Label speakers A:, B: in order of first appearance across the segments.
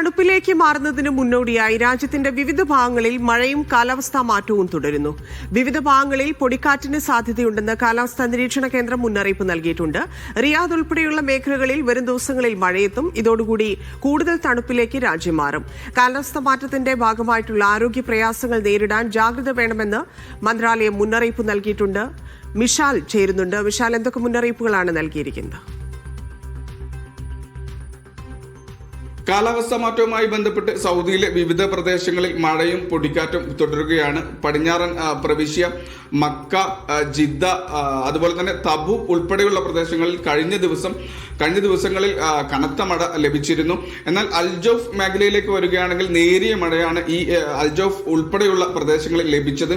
A: തണുപ്പിലേക്ക് മാറുന്നതിന് മുന്നോടിയായി രാജ്യത്തിന്റെ വിവിധ ഭാഗങ്ങളിൽ മഴയും കാലാവസ്ഥാ മാറ്റവും തുടരുന്നു. വിവിധ ഭാഗങ്ങളിൽ പൊടിക്കാറ്റിന് സാധ്യതയുണ്ടെന്ന് കാലാവസ്ഥാ നിരീക്ഷണ കേന്ദ്രം മുന്നറിയിപ്പ് നൽകിയിട്ടുണ്ട്. റിയാദ് ഉൾപ്പെടെയുള്ള മേഖലകളിൽ വരും ദിവസങ്ങളിൽ മഴയെത്തും. ഇതോടുകൂടി കൂടുതൽ തണുപ്പിലേക്ക് രാജ്യം മാറും. കാലാവസ്ഥാ മാറ്റത്തിന്റെ ഭാഗമായിട്ടുള്ള ആരോഗ്യ പ്രയാസങ്ങൾ നേരിടാൻ ജാഗ്രത വേണമെന്ന് മന്ത്രാലയം മുന്നറിയിപ്പ് നൽകിയിട്ടുണ്ട്. മിഷാൽ ചേരുന്നുണ്ട്. മിഷാൽ, എന്തൊക്കെ മുന്നറിയിപ്പുകളാണ് നൽകിയിരിക്കുന്നത്?
B: കാലാവസ്ഥാ മാറ്റവുമായി ബന്ധപ്പെട്ട് സൗദിയിലെ വിവിധ പ്രദേശങ്ങളിൽ മഴയും പൊടിക്കാറ്റും തുടരുകയാണ്. പടിഞ്ഞാറൻ പ്രവിശ്യ മക്ക, ജിദ്ദ, അതുപോലെ തന്നെ തബൂക്ക് ഉൾപ്പെടെയുള്ള പ്രദേശങ്ങളിൽ കഴിഞ്ഞ ദിവസങ്ങളിൽ കനത്ത മഴ ലഭിച്ചിരുന്നു. എന്നാൽ അൽജൗഫ് മേഖലയിലേക്ക് വരികയാണെങ്കിൽ നേരിയ മഴയാണ് ഈ അൽജൗഫ് ഉൾപ്പെടെയുള്ള പ്രദേശങ്ങളിൽ ലഭിച്ചത്.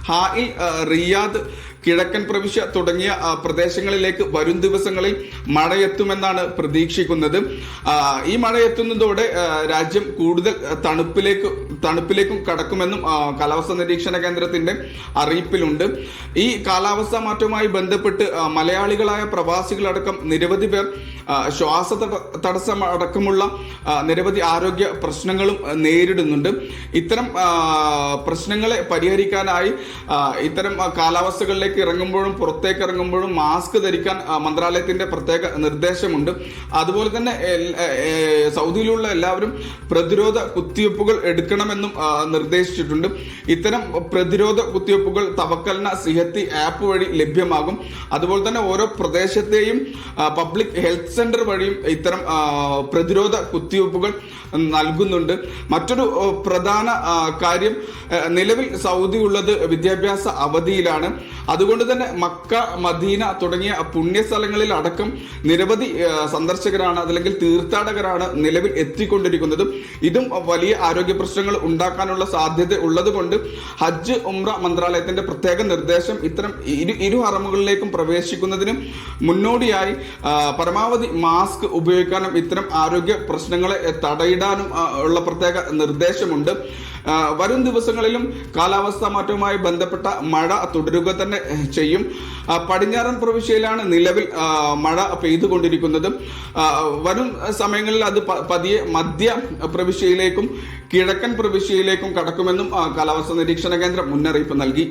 B: ഹായിൽ, റിയാദ്, കിഴക്കൻ പ്രവിശ്യ തുടങ്ങിയ പ്രദേശങ്ങളിലേക്ക് വരും ദിവസങ്ങളിൽ മഴയെത്തുമെന്നാണ് പ്രതീക്ഷിക്കുന്നത്. ഈ മഴയെത്തുന്നതോടെ രാജ്യം കൂടുതൽ തണുപ്പിലേക്കും കടക്കുമെന്നും കാലാവസ്ഥാ നിരീക്ഷണ കേന്ദ്രത്തിന്റെ അറിയിപ്പിലുണ്ട്. ഈ കാലാവസ്ഥാ മാറ്റവുമായി ബന്ധപ്പെട്ട് മലയാളികളായ പ്രവാസികളടക്കം നിരവധി പേർ ശ്വാസ തടസ്സം അടക്കമുള്ള നിരവധി ആരോഗ്യ പ്രശ്നങ്ങളും നേരിടുന്നുണ്ട്. ഇത്തരം പ്രശ്നങ്ങളെ പരിഹരിക്കാനായി ഇത്തരം കാലാവസ്ഥകളിലേക്ക് ഇറങ്ങുമ്പോഴും പുറത്തേക്ക് ഇറങ്ങുമ്പോഴും മാസ്ക് ധരിക്കാൻ മന്ത്രാലയത്തിന്റെ പ്രത്യേക നിർദ്ദേശമുണ്ട്. അതുപോലെ തന്നെ സൗദിയിലുള്ള എല്ലാവരും പ്രതിരോധ കുത്തിവയ്പ്പുകൾ എടുക്കണമെന്നും നിർദ്ദേശിച്ചിട്ടുണ്ട്. ഇത്തരം പ്രതിരോധ കുത്തിവയ്പ്പുകൾ തവക്കൽന സിഹത്തി ആപ്പ് വഴി ലഭ്യമാകും. അതുപോലെ തന്നെ ഓരോ പ്രദേശത്തെയും പബ്ലിക് ഹെൽത്ത് സെന്റർ വഴിയും ഇത്തരം പ്രതിരോധ കുത്തിവയ്പ്പുകൾ നൽകുന്നുണ്ട്. മറ്റൊരു പ്രധാന കാര്യം, നിലവിൽ സൗദി ഉള്ളത് വിദ്യാഭ്യാസ അവധിയിലാണ്. അതുകൊണ്ട് തന്നെ മക്ക, മദീന തുടങ്ങിയ പുണ്യസ്ഥലങ്ങളിൽ അടക്കം നിരവധി സന്ദർശകരാണ്, അല്ലെങ്കിൽ തീർത്ഥാടകരാണ് നിലവിൽ എത്തിക്കൊണ്ടിരിക്കുന്നത്. ഇതും വലിയ ആരോഗ്യ പ്രശ്നങ്ങൾ ഉണ്ടാക്കാനുള്ള സാധ്യത ഉള്ളത് കൊണ്ട് ഹജ്ജ് ഉംറ മന്ത്രാലയത്തിന്റെ പ്രത്യേക നിർദ്ദേശം ഇത്തരം ഇരു ഹറമുകളിലേക്കും പ്രവേശിക്കുന്നതിന് മുന്നോടിയായി പരമാവധി മാസ്ക് ഉപയോഗിക്കാനും ഇത്തരം ആരോഗ്യ പ്രശ്നങ്ങളെ തടയിടാനും ഉള്ള പ്രത്യേക നിർദ്ദേശമുണ്ട്. വരും ദിവസങ്ങളിലും കാലാവസ്ഥാ മാറ്റവുമായി ബന്ധപ്പെട്ട മഴ തുടരുക തന്നെ ചെയ്യും. പടിഞ്ഞാറൻ പ്രവിശ്യയിലാണ് നിലവിൽ മഴ പെയ്തുകൊണ്ടിരിക്കുന്നത്. വരും സമയങ്ങളിൽ അത് പതിയെ മധ്യ പ്രവിശ്യയിലേക്കും കിഴക്കൻ പ്രവിശ്യയിലേക്കും കടക്കുമെന്നും കാലാവസ്ഥാ നിരീക്ഷണ കേന്ദ്രം മുന്നറിയിപ്പ് നൽകി.